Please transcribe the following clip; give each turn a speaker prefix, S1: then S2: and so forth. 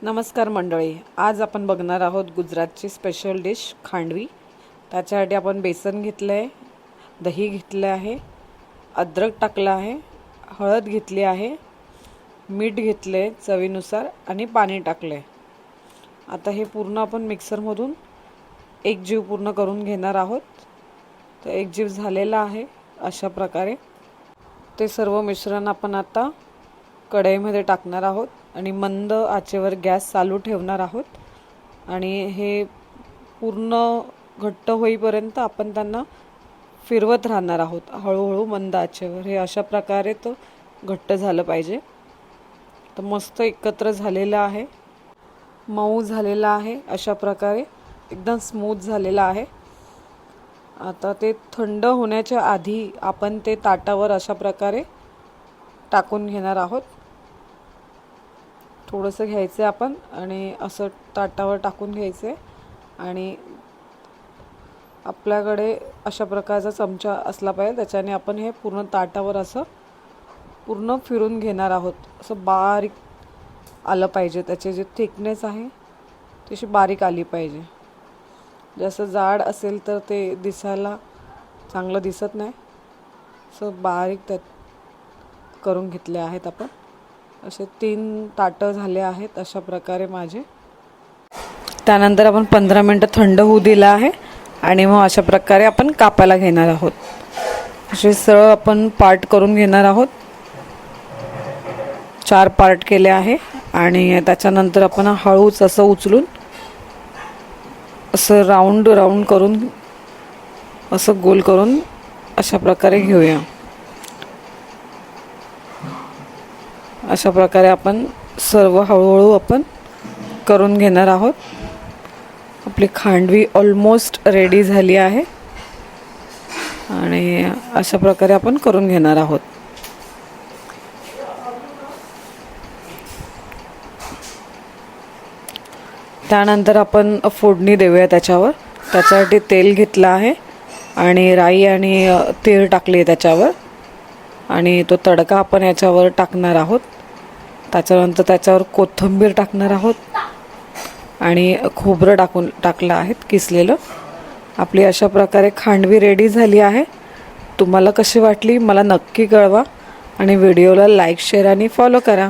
S1: नमस्कार मंडळी, आज आपण बघणार आहोत गुजरातची स्पेशल डिश खांडवी। त्याच्यासाठी आपण बेसन घेतलं आहे, दही घेतलं आहे, अद्रक टाकलं आहे, हळद घेतली आहे, मीठ घेतलं आहे चवीनुसार आणि पाणी टाकलं आहे। आता हे पूर्ण आपण मिक्सरमधून एकजीव पूर्ण करून घेणार आहोत। तर एकजीव झालेला आहे अशा प्रकारे। ते सर्व मिश्रण आपण आता कढईमध्ये टाकणार आहोत आणि मंद आचेवर गॅस चालू ठेवणार आहोत आणि हे पूर्ण घट्ट होईपर्यंत आपण त्यांना फिरवत राहणार आहोत हळूहळू मंद आचेवर। हे अशा प्रकारे तो घट्ट झालं पाहिजे। तर मस्त एकत्र झालेला आहे, मऊ झालेला आहे, अशा प्रकारे एकदम स्मूथ झालेला आहे। आता ते थंड होण्याच्या आधी आपण ते ताटावर अशा प्रकारे टाकून घेणार आहोत। थोडंसं घ्यायचं आपण आणि असं ताटावर टाकून घ्यायचं आणि आपल्याकडे अशा प्रकारचा चमचा असला पाहिजे, त्याच्याने आपण हे पूर्ण ताटावर असं पूर्ण फिरून घेणार आहोत। असं बारीक आलं पाहिजे, त्याचे जे थिकनेस आहे तशी बारीक आली पाहिजे। जसं जाड असेल तर ते दिसायला चांगलं दिसत नाही, असं बारीक त्यात करून घेतले आहेत आपण। असे 3 ताटं झाले आहेत अशा प्रकारे माझे। त्यानंतर आपण 15 मिनिटं थंड होऊ दिला आहे आणि मग अशा प्रकारे आपण कापायला घेणार आहोत। असे सरळ आपण पार्ट करून घेणार आहोत। 4 पार्ट केले आहे आणि त्याच्यानंतर आपण हळूच असं उचलून असं राऊंड करून असं गोल करून अशा प्रकारे घेऊया। अशा प्रकारे आपण सर्व हळूहळू आपण करून घेणार आहोत। आपली खांडवी ऑलमोस्ट रेडी झाली आहे आणि अशा प्रकारे आपण करून घेणार आहोत। त्यानंतर आपण फोडणी देऊया त्याच्यावर। त्याच्यासाठी तेल घेतलं आहे आणि राई आणि तीळ टाकली आहे त्याच्यावर आणि तो तडका आपण याच्यावर टाकणार आहोत। त्याच्यानंतर त्याच्यावर कोथिंबीर टाकणार आहोत आणि खोबरं टाकलं आहे किसलेलं। आपली अशा प्रकारे खांडवी रेडी झाली आहे। तुम्हाला कशी वाटली मला नक्की कळवा आणि व्हिडिओला लाईक, शेअर आणि फॉलो करा।